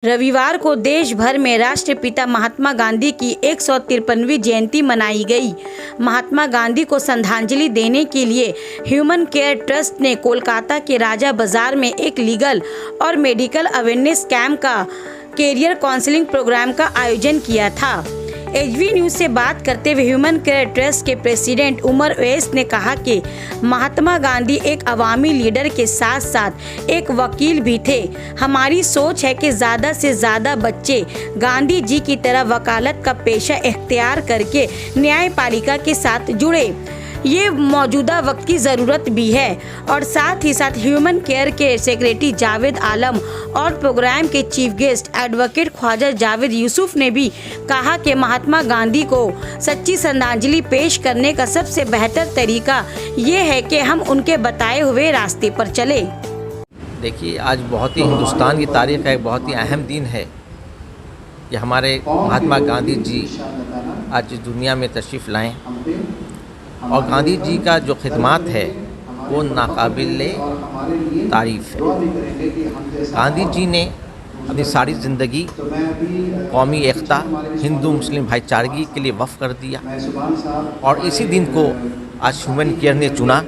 रविवार को देश भर में राष्ट्रपिता महात्मा गांधी की 153वीं जयंती मनाई गई। महात्मा गांधी को श्रद्धांजलि देने के लिए ह्यूमन केयर ट्रस्ट ने कोलकाता के राजा बाजार में एक लीगल और मेडिकल अवेयरनेस कैंप का कैरियर काउंसलिंग प्रोग्राम का आयोजन किया था। एचवी न्यूज से बात करते हुए ह्यूमन केयर ट्रस्ट के प्रेसिडेंट उमर ओवैस ने कहा कि महात्मा गांधी एक अवामी लीडर के साथ साथ एक वकील भी थे। हमारी सोच है कि ज़्यादा से ज़्यादा बच्चे गांधी जी की तरह वकालत का पेशा इख्तियार करके न्यायपालिका के साथ जुड़े। ये मौजूदा वक्त की ज़रूरत भी है। और साथ ही साथ ह्यूमन केयर के सेक्रेटरी जावेद आलम और प्रोग्राम के chief guest advocate Khwaja Javed Yusuf ने भी कहा कि महात्मा गांधी को सच्ची श्रद्धांजलि पेश करने का सबसे बेहतर तरीका ये है कि हम उनके बताए हुए रास्ते पर चले। देखिए, आज बहुत ही हिंदुस्तान की तारीख है, बहुत ही अहम दिन है कि हमारे महात्मा गांधी जी आज दुनिया में तशरीफ़ लाएँ और गांधी जी का जो खिदमात है वो नाकाबिल तारीफ़ है। गांधी जी ने अपनी सारी ज़िंदगी कौमी एकता, हिंदू मुस्लिम भाईचारगी के लिए वक़्फ़ कर दिया और इसी दिन को आज ह्यूमन केयर ने चुना।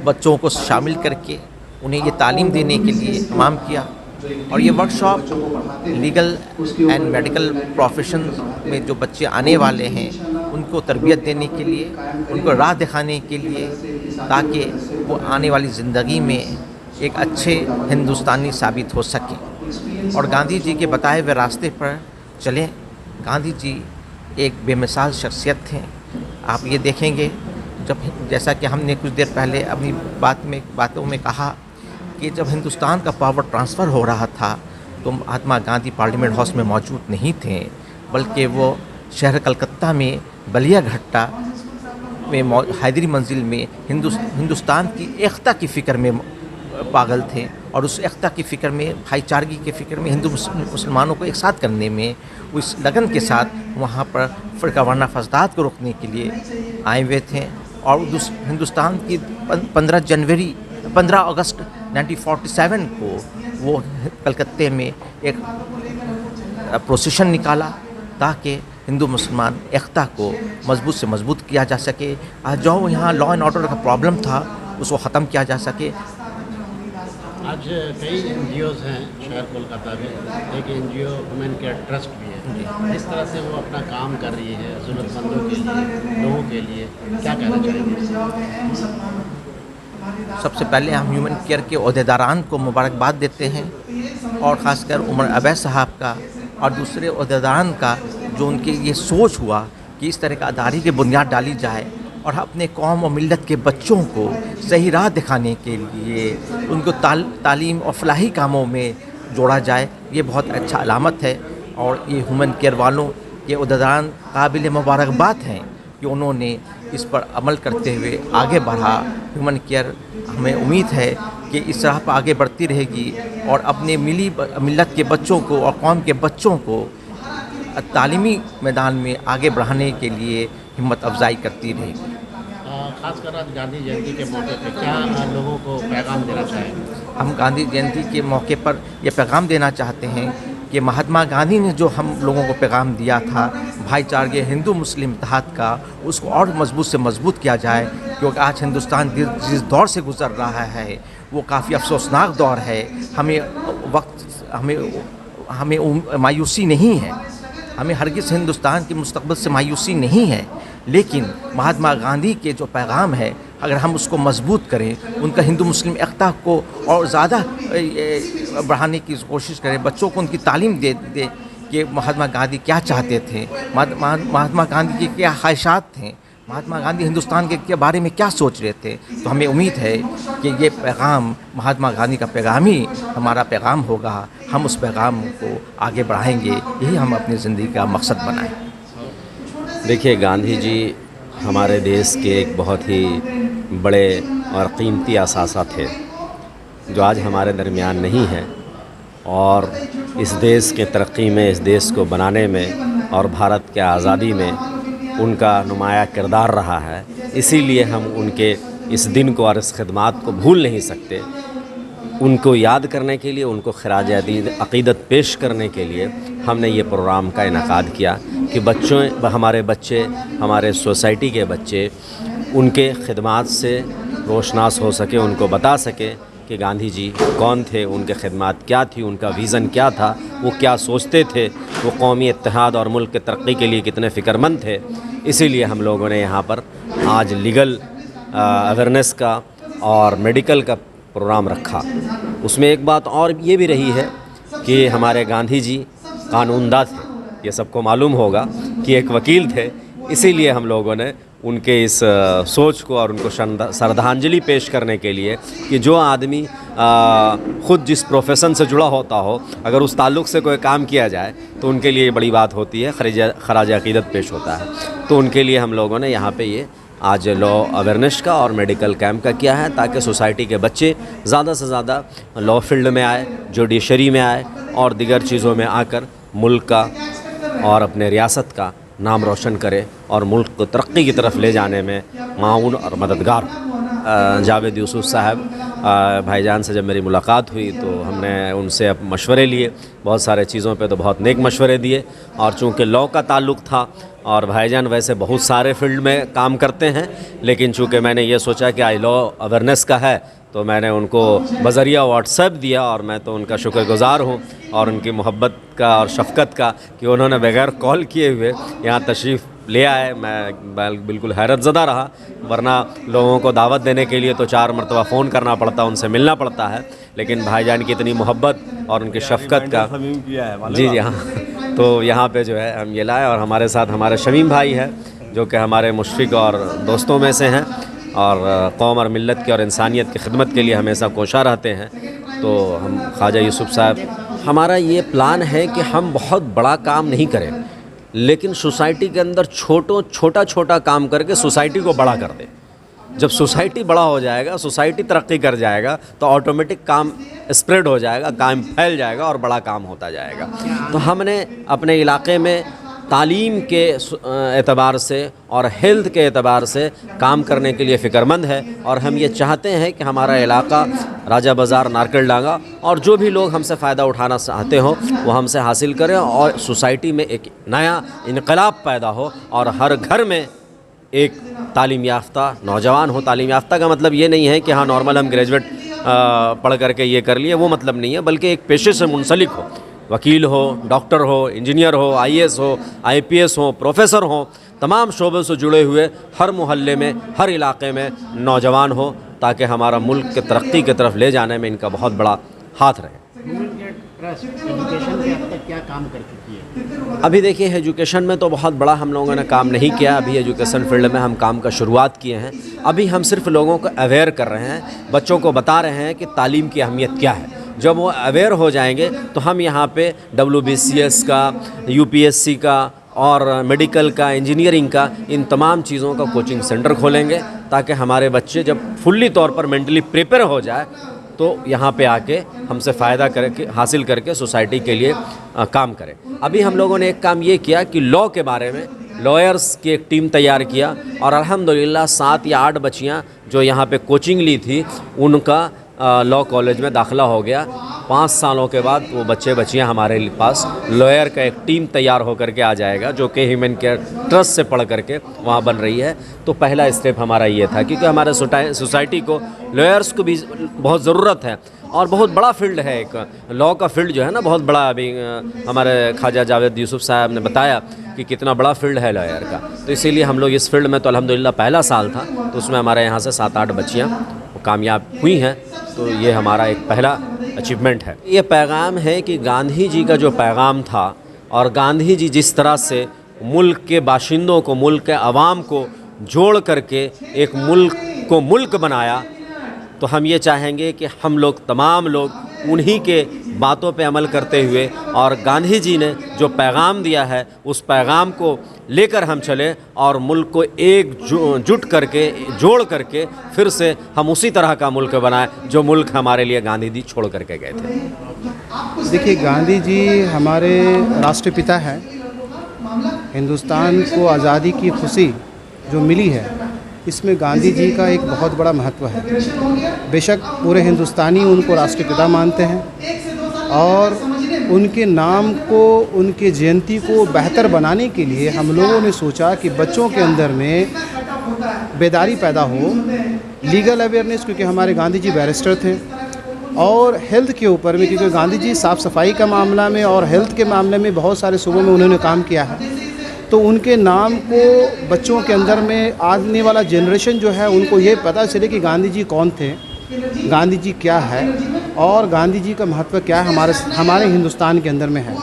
बच्चों को शामिल करके उन्हें ये तालीम देने के लिए तमाम किया और ये workshop legal and medical profession में जो बच्चे आने वाले हैं उनको तरबियत देने के लिए, उनको राह दिखाने के लिए, ताकि वो आने वाली ज़िंदगी में एक अच्छे हिंदुस्तानी साबित हो सकें और गांधी जी के बताए हुए रास्ते पर चलें। गांधी जी एक बेमिसाल शख्सियत थे। आप ये देखेंगे, जैसा कि हमने कुछ देर पहले अपनी बातों में कहा कि जब हिंदुस्तान का पावर ट्रांसफ़र हो रहा था तो महात्मा गांधी पार्लियामेंट हाउस में मौजूद नहीं थे, बल्कि वो शहर कलकत्ता में बलिया घट्टा में हैदरी मंजिल में हिंदुस्तान की एकता की फ़िक्र में पागल थे और उस एकता की फ़िक्र में, भाईचारगी की फ़िक्र में, हिंदू मुसलमानों को एक साथ करने में उस लगन के साथ वहाँ पर फ़िरका वाराना फसाद को रोकने के लिए आए हुए थे। और हिंदुस्तान की 15 अगस्त 1947 को वो कलकत्ते में एक प्रोसेशन निकाला ताकि हिंदू मुसलमान एकता को मजबूत से मजबूत किया जा सके। आज जो यहाँ लॉ एंड ऑर्डर का प्रॉब्लम था उसको ख़त्म किया जा सके। आज कई NGOs हैं शहर कोलकाता में, एक NGO ह्यूमन केयर ट्रस्ट भी है। इस तरह से वो अपना काम कर रही है ज़रूरतमंदों के लिए, लोगों के लिए, क्या कहना चाहेंगे? सबसे पहले हम ह्यूमन केयर के ओहदेदारान को मुबारकबाद देते हैं और ख़ासकर उमर ओवैस साहब का और दूसरे ओहदेदारान का जो उनकी ये सोच हुआ कि इस तरह का अदारी की बुनियाद डाली जाए और अपने कौम और मिल्लत के बच्चों को सही राह दिखाने के लिए उनको तालीम और फलाही कामों में जोड़ा जाए। ये बहुत अच्छा अलामत है और ये ह्यूमन केयर वालों के ओहदेदारान काबिल मुबारकबाद हैं कि उन्होंने इस पर अमल करते हुए आगे बढ़ा। ह्यूमन केयर, हमें उम्मीद है कि इस राह पर आगे बढ़ती रहेगी और अपने मिल्लत के बच्चों को और कौम के बच्चों को तालीमी मैदान में आगे बढ़ाने के लिए हिम्मत अफजाई करती रहेगी। खासकर आज गांधी जयंती के मौके पर क्या लोगों को पैगाम देना चाहेंगे? हम गांधी जयंती के मौके पर यह पैगाम देना चाहते हैं कि महात्मा गांधी ने जो हम लोगों को पैगाम दिया था भाईचारे हिंदू मुस्लिम इत्तेहाद का, उसको और मजबूत से मजबूत किया जाए, क्योंकि आज हिंदुस्तान जिस दौर से गुजर रहा है वो काफ़ी अफसोसनाक दौर है। हमें मायूसी नहीं है, हमें हरगिज़ हिंदुस्तान के मुस्तकबिल से मायूसी नहीं है, लेकिन महात्मा गांधी के जो पैगाम है अगर हम उसको मजबूत करें, उनका हिंदू मुस्लिम एकता को और ज़्यादा बढ़ाने की कोशिश करें, बच्चों को उनकी तालीम दे कि महात्मा गांधी क्या चाहते थे, महात्मा गांधी की क्या ख्वाहिशात थे, महात्मा गांधी हिंदुस्तान के बारे में क्या सोच रहे थे, तो हमें उम्मीद है कि ये पैगाम महात्मा गांधी का पैगाम ही हमारा पैगाम होगा। हम उस पैगाम को आगे बढ़ाएंगे, यही हम अपनी ज़िंदगी का मकसद बनाएं। देखिए, गांधी जी हमारे देश के एक बहुत ही बड़े और कीमती असासा थे जो आज हमारे दरमियान नहीं है और इस देश के तरक्की में, इस देश को बनाने में और भारत के आज़ादी में उनका नुमाया किरदार रहा है। इसीलिए हम उनके इस दिन को और इस खिदमात को भूल नहीं सकते। उनको याद करने के लिए, उनको खराज अक़ीदत पेश करने के लिए हमने ये प्रोग्राम का इनेकाद किया कि हमारे बच्चे, हमारे सोसाइटी के बच्चे उनके खिदमात से रोशनास हो सके, उनको बता सके कि गांधी जी कौन थे, उनके खिदमात क्या थी, उनका विज़न क्या था, वो क्या सोचते थे, वो कौमी इत्तेहाद और मुल्क की तरक्की के लिए कितने फ़िक्रमंद थे। इसीलिए हम लोगों ने यहाँ पर आज लीगल अवेयरनेस का और मेडिकल का प्रोग्राम रखा। उसमें एक बात और ये भी रही है कि हमारे गांधी जी कानूनदा थे, ये सबको मालूम होगा कि एक वकील थे। इसीलिए हम लोगों ने उनके इस सोच को और उनको श्रद्धांजलि पेश करने के लिए कि जो आदमी ख़ुद जिस प्रोफेशन से जुड़ा होता हो, अगर उस ताल्लुक़ से कोई काम किया जाए तो उनके लिए बड़ी बात होती है, खराज अक़ीदत पेश होता है। तो उनके लिए हम लोगों ने यहाँ पे ये आज लॉ अवेयरनेस का और मेडिकल कैंप का किया है, ताकि सोसाइटी के बच्चे ज़्यादा से ज़्यादा लॉ फील्ड में आए, जुडिशरी में आए और दीगर चीज़ों में आकर मुल्क का और अपने रियासत का नाम रोशन करे और मुल्क को तरक्की की तरफ ले जाने में माउन और मददगार। जावेद यूसुफ साहब भाईजान से जब मेरी मुलाकात हुई तो हमने उनसे अब मशवरे लिए, बहुत सारे चीज़ों पे तो बहुत नेक मशवरे दिए। और चूँकि लॉ का ताल्लुक़ था और भाईजान वैसे बहुत सारे फील्ड में काम करते हैं, लेकिन चूँकि मैंने ये सोचा कि आज लॉ अवेयरनेस का है तो मैंने उनको बज़रिया व्हाट्सएप दिया और मैं तो उनका शुक्रगुज़ार हूँ और उनकी मोहब्बत का और शफ़क़त का कि उन्होंने बग़ैर कॉल किए हुए यहाँ तशरीफ़ ले आए। मैं बिल्कुल हैरत ज़दा रहा, वरना लोगों को दावत देने के लिए तो 4 मरतबा फ़ोन करना पड़ता, उनसे मिलना पड़ता है, लेकिन भाईजान की इतनी मोहब्बत और उनकी शफ़क़त का जी हाँ तो यहाँ पे जो है हम ये लाए। और हमारे साथ हमारे शमीम भाई है जो कि हमारे मुशफ़िक़ और दोस्तों में से हैं और कौम और मिल्लत की और इंसानियत की खिदमत के लिए हमेशा कोशा रहते हैं। तो हम ख्वाजा यूसुफ साहब, हमारा ये प्लान है कि हम बहुत बड़ा काम नहीं करें, लेकिन सोसाइटी के अंदर छोटा काम करके सोसाइटी को बड़ा कर दें। जब सोसाइटी बड़ा हो जाएगा, सोसाइटी तरक्की कर जाएगा तो ऑटोमेटिक काम स्प्रेड हो जाएगा, काम फैल जाएगा और बड़ा काम होता जाएगा। तो हमने अपने इलाके में तालीम के एतबार से और हेल्थ के एतबार से काम करने के लिए फ़िक्रमंद है और हम ये चाहते हैं कि हमारा इलाका राजा बाज़ार, नारकलडांगा और जो भी लोग हमसे फ़ायदा उठाना चाहते हो वो हमसे हासिल करें और सोसाइटी में एक नया इनकलाब पैदा हो और हर घर में एक तालीम याफ्ता नौजवान हो। तालीम याफ्ता का मतलब ये नहीं है कि हाँ नॉर्मल हम ग्रेजुएट पढ़ करके ये कर लिए, वो मतलब नहीं है, बल्कि एक पेशे से मुंसलिक हो, वकील हो, डॉक्टर हो, इंजीनियर हो, आईएएस हो, आईपीएस हो, प्रोफेसर हो, तमाम शोबों से जुड़े हुए हर मोहल्ले में, हर इलाके में नौजवान हो, ताकि हमारा मुल्क के तरक्की की तरफ ले जाने में इनका बहुत बड़ा हाथ रहे। एजुकेशन में अब तक क्या काम कर चुकी है? अभी देखिए एजुकेशन में तो बहुत बड़ा हम लोगों ने काम नहीं किया। अभी एजुकेशन फील्ड में हम काम का शुरुआत किए हैं। अभी हम सिर्फ लोगों को अवेयर कर रहे हैं, बच्चों को बता रहे हैं कि तालीम की अहमियत क्या है। जब वो अवेयर हो जाएंगे तो हम यहाँ पे WBCS का, UPSC का और मेडिकल का, इंजीनियरिंग का, इन तमाम चीज़ों का कोचिंग सेंटर खोलेंगे ताकि हमारे बच्चे जब फुल्ली तौर पर मेंटली प्रिपेयर हो जाए तो यहाँ पे आके हमसे फ़ायदा करके हासिल करके सोसाइटी के लिए काम करें। अभी हम लोगों ने एक काम ये किया कि लॉ के बारे में लॉयर्स की एक टीम तैयार किया और अल्हम्दुलिल्लाह 7 या 8 बच्चियाँ जो यहाँ पे कोचिंग ली थी उनका लॉ कॉलेज में दाखिला हो गया। 5 सालों के बाद वो बच्चियाँ हमारे पास लॉयर का एक टीम तैयार होकर के आ जाएगा जो कि ह्यूमन केयर ट्रस्ट से पढ़ करके वहाँ बन रही है। तो पहला स्टेप हमारा ये था, क्योंकि हमारे सोसाइटी को लॉयर्स को भी बहुत ज़रूरत है और बहुत बड़ा फील्ड है। एक लॉ का फील्ड जो है ना बहुत बड़ा। अभी हमारे ख्वाजा जावेद यूसुफ साहब ने बताया कि कितना बड़ा फील्ड है लॉयर का। तो इसीलिए हम लोग इस फील्ड में तो अल्हम्दुलिल्लाह पहला साल था तो उसमें हमारे यहाँ से 7-8 बच्चियाँ कामयाब हुई हैं। तो ये हमारा एक पहला अचीवमेंट है। ये पैगाम है कि गांधी जी का जो पैगाम था और गांधी जी जिस तरह से मुल्क के बाशिंदों को, मुल्क के अवाम को जोड़ करके एक मुल्क को मुल्क बनाया, तो हम ये चाहेंगे कि हम लोग तमाम लोग उन्हीं के बातों पे अमल करते हुए और गांधी जी ने जो पैगाम दिया है उस पैगाम को लेकर हम चले और मुल्क को एकजुट करके, जोड़ करके फिर से हम उसी तरह का मुल्क बनाए जो मुल्क हमारे लिए गांधी जी छोड़ करके गए थे। देखिए, गांधी जी हमारे राष्ट्रपिता हैं। हिंदुस्तान को आज़ादी की खुशी जो मिली है इसमें गांधी जी का एक बहुत बड़ा महत्व है। बेशक पूरे हिंदुस्तानी उनको राष्ट्रपिता मानते हैं और उनके नाम को, उनके जयंती को बेहतर बनाने के लिए हम लोगों ने सोचा कि बच्चों के अंदर में बेदारी पैदा हो, लीगल अवेयरनेस, क्योंकि हमारे गांधी जी बैरिस्टर थे, और हेल्थ के ऊपर में, क्योंकि गांधी जी साफ़ सफाई का मामला में और हेल्थ के मामले में बहुत सारे सूबों में उन्होंने काम किया है। तो उनके नाम को बच्चों के अंदर में आने वाला जनरेशन जो है उनको ये पता चले कि गांधी जी कौन थे, गांधी जी क्या है और गांधी जी का महत्व क्या है हमारे हिंदुस्तान के अंदर में है।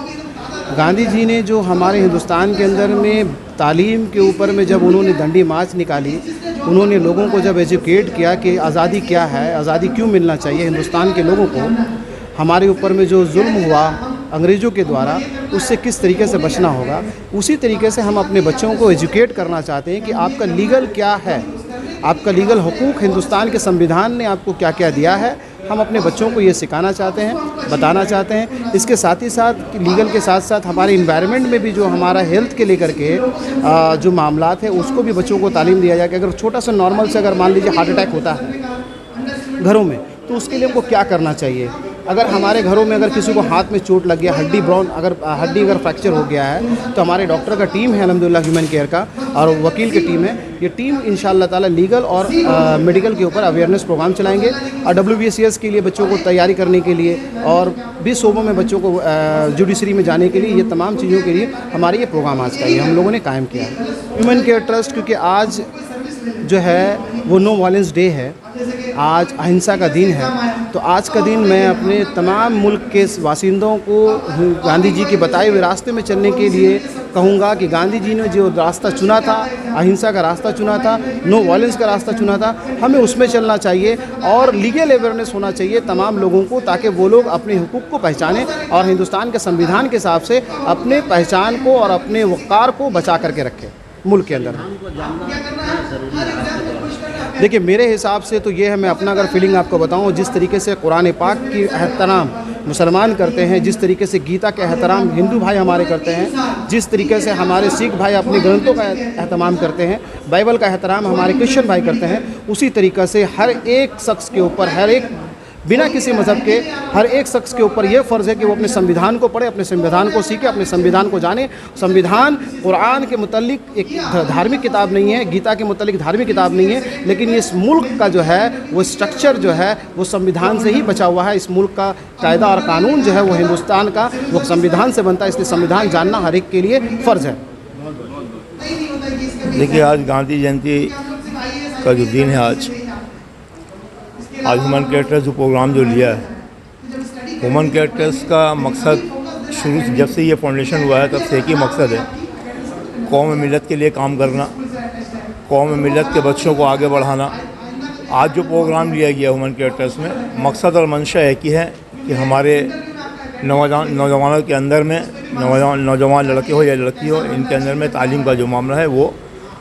गांधी जी ने जो हमारे हिंदुस्तान के अंदर में तालीम के ऊपर में जब उन्होंने दंडी मार्च निकाली, उन्होंने लोगों को जब एजुकेट किया कि आज़ादी क्या है, आज़ादी क्यों मिलना चाहिए हिंदुस्तान के लोगों को, हमारे ऊपर में जो जुल्म हुआ अंग्रेज़ों के द्वारा उससे किस तरीके से बचना होगा, उसी तरीके से हम अपने बच्चों को एजुकेट करना चाहते हैं कि आपका लीगल क्या है, आपका लीगल हुकूक हिंदुस्तान के संविधान ने आपको क्या क्या दिया है। हम अपने बच्चों को ये सिखाना चाहते हैं, बताना चाहते हैं। इसके साथ ही साथ लीगल के साथ साथ हमारे इन्वायरमेंट में भी जो हमारा हेल्थ के लेकर के जो मामलात है उसको भी बच्चों को तालीम दिया जाए कि अगर छोटा सा नॉर्मल से अगर मान लीजिए हार्ट अटैक होता है घरों में, तो उसके लिए हमको क्या करना चाहिए। अगर हमारे घरों में अगर किसी को हाथ में चोट लग गया, हड्डी अगर फ्रैक्चर हो गया है, तो हमारे डॉक्टर का टीम है अल्हम्दुलिल्लाह ह्यूमन केयर का, और वकील की टीम है। ये टीम इंशाअल्लाह ताला लीगल और मेडिकल के ऊपर अवेयरनेस प्रोग्राम चलाएंगे और WBCS के लिए बच्चों को तैयारी करने के लिए और 20 सूबों में बच्चों को जुडिशरी में जाने के लिए, ये तमाम चीज़ों के लिए हमारे ये प्रोग्राम आज का ये हम लोगों ने कायम किया है। ह्यूमन केयर ट्रस्ट, क्योंकि आज जो है वो नो वायलेंस डे है, आज अहिंसा का दिन है, तो आज का दिन मैं अपने तमाम मुल्क के वासिंदों को गांधी जी के बताए हुए रास्ते में चलने के लिए कहूँगा कि गांधी जी ने जो रास्ता चुना था, अहिंसा का रास्ता चुना था, नो वायलेंस का रास्ता चुना था, हमें उसमें चलना चाहिए और लीगल अवेयरनेस होना चाहिए तमाम लोगों को, ताकि वो लोग अपने हुकूक को पहचानें और हिंदुस्तान के संविधान के हिसाब से अपने पहचान को और अपने वक़ार को बचा करके रखें मुल्क के अंदर। देखिए मेरे हिसाब से तो ये है, मैं अपना अगर फीलिंग आपको बताऊं, जिस तरीके से कुरान पाक की एहतराम मुसलमान करते हैं, जिस तरीके से गीता का एहतराम हिंदू भाई हमारे करते हैं, जिस तरीके से हमारे सिख भाई अपने ग्रंथों का एहतमाम करते हैं, बाइबल का एहतराम हमारे क्रिश्चियन भाई करते हैं, उसी तरीक़े से हर एक शख्स के ऊपर, हर एक बिना किसी मज़हब के हर एक शख्स के ऊपर यह फ़र्ज़ है कि वो अपने संविधान को पढ़े, अपने संविधान को सीखे, अपने संविधान को जाने। संविधान कुरान के मुतालिक एक धार्मिक किताब नहीं है, गीता के मुतालिक धार्मिक किताब नहीं है, लेकिन ये इस मुल्क का जो है वो स्ट्रक्चर जो है वो संविधान से ही बचा हुआ है। इस मुल्क का कायदा और कानून जो है वो हिंदुस्तान का वो संविधान से बनता है, इसलिए संविधान जानना हर एक के लिए फ़र्ज़ है। देखिए आज गांधी जयंती का जो दिन है, आज ह्यूमन केयर ट्रस्ट जो प्रोग्राम जो लिया है, ह्यूमन केयर ट्रस्ट का मकसद शुरू से जब से ये फाउंडेशन हुआ है तब से एक ही मकसद है, कौम मिलत के लिए काम करना, कौम मिलत के बच्चों को आगे बढ़ाना। आज जो प्रोग्राम लिया गया ह्यूमन केयर ट्रस्ट में, मकसद और मंशा एक ही है कि हमारे नौजवानों के अंदर में, नौजवान लड़के हो या लड़की हो, इनके अंदर में तालीम का जो मामला है वो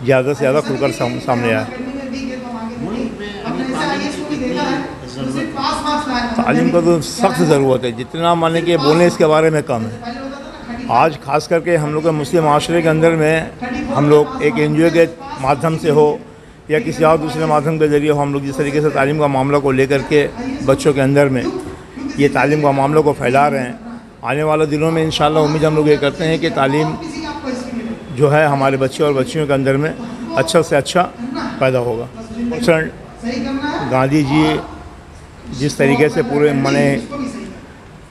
ज़्यादा से ज़्यादा खुलकर सामने आए। तालीम का तो सख्त ज़रूरत है, जितना माने कि बोलें इसके बारे में कम है। आज खास करके हम लोग के मुस्लिम माशरे के अंदर में हम लोग एक NGO के माध्यम से हो या किसी और दूसरे माध्यम के ज़रिए हो, हम लोग जिस तरीके से तालीम का मामला को लेकर के बच्चों के अंदर में ये तालीम का मामला को फैला रहे हैं, आने वाले दिनों में इंशाअल्लाह उम्मीद हम लोग ये करते हैं कि तालीम जो है हमारे बच्चे और बच्चियों के अंदर में अच्छा से अच्छा पैदा होगा। गांधी जी जिस तरीके से पूरे मने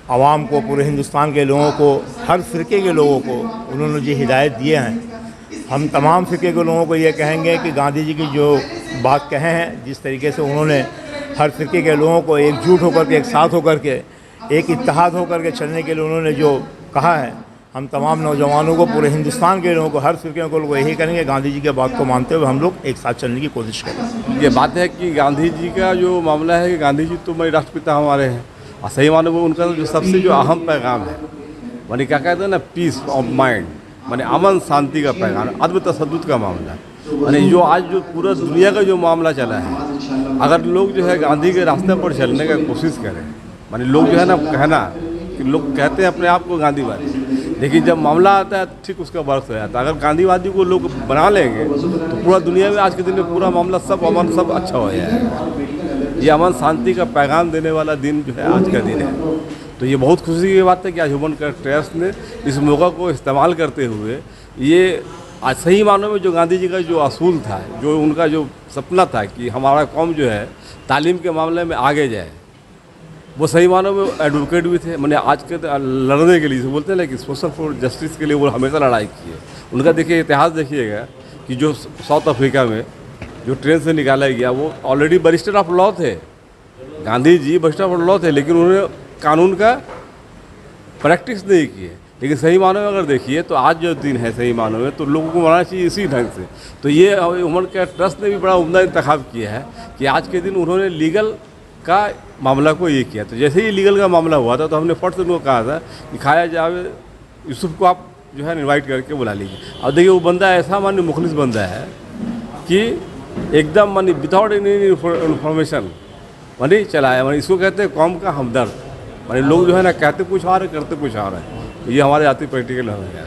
आवाम को, पूरे हिंदुस्तान के लोगों को, हर फ़िरके के लोगों को उन्होंने जो हिदायत दिए हैं, हम तमाम फ़िरके के लोगों को ये कहेंगे कि गांधी जी की जो बात कहे हैं, जिस तरीके से उन्होंने हर फ़िरके के लोगों को एकजुट होकर के, एक साथ होकर के, एक इत्तेहाद होकर के चलने के लिए उन्होंने जो कहा है, हम तमाम नौजवानों को, पूरे हिंदुस्तान के लोगों को, हर फ़िरके को लोग यही करेंगे, गांधी जी के बात को मानते हुए हम लोग एक साथ चलने की कोशिश करें। ये बात है कि गांधी जी का जो मामला है कि गांधी जी तो मेरे राष्ट्रपिता हमारे हैं, और सही माने वो उनका जो सबसे जो अहम पैगाम है, माने क्या कहते हैं ना, पीस ऑफ माइंड, माने अमन शांति का पैगाम, अदब तसद्दुद का मामला है। माने जो आज जो पूरा दुनिया का जो मामला चला है, अगर लोग जो है गांधी के रास्ते पर चलने का कोशिश करें, माने लोग जो है ना कहना कि लोग कहते हैं अपने आप को गांधीवादी, लेकिन जब मामला आता है ठीक उसका बर्फ हो जाता है। अगर गांधीवादी को लोग बना लेंगे तो पूरा दुनिया में आज के दिन में पूरा मामला सब अमन सब अच्छा हो जाएगा। ये अमन शांति का पैगाम देने वाला दिन जो है आज का दिन है। तो ये बहुत खुशी की बात है कि आज ह्यूमन केयर ट्रस्ट ने इस मौका को इस्तेमाल करते हुए ये आज सही मानों में जो गांधी जी का जो असूल था, जो उनका जो सपना था कि हमारा कौम जो है तालीम के मामले में आगे जाए, वो सही मानों में एडवोकेट भी थे। मैंने आज के लड़ने के लिए बोलते हैं ना कि सोशल फॉर जस्टिस के लिए वो हमेशा लड़ाई की है। उनका देखिए इतिहास देखिएगा कि जो साउथ अफ्रीका में जो ट्रेन से निकाला गया वो ऑलरेडी बैरिस्टर ऑफ लॉ थे। Gandhi ji barrister of law थे, लेकिन उन्होंने कानून का प्रैक्टिस नहीं की है। लेकिन सही मानों में अगर देखिए तो आज जो दिन है सही मानों में तो लोगों को मनाना चाहिए इसी ढंग से। तो ये ह्यूमन केयर ट्रस्ट ने भी बड़ा उम्दा इंतखाब किया है कि आज के दिन उन्होंने लीगल का मामला को ये किया। तो जैसे ही लीगल का मामला हुआ था तो हमने फट से उनको कहा था कि खाया जावेद यूसुफ को आप जो है इनवाइट करके बुला लीजिए। अब देखिए वो बंदा ऐसा मानी मुखलिस बंदा है कि एकदम मानी विदाउट एनी इन्फॉर्मेशन मानी चलाया। मानी इसको कहते हैं कौम का हमदर्द। मानी लोग जो है ना कहते कुछ आ रहे करते कुछ आ रहे हैं। ये हमारे जाति प्रैक्टिकल हो गया।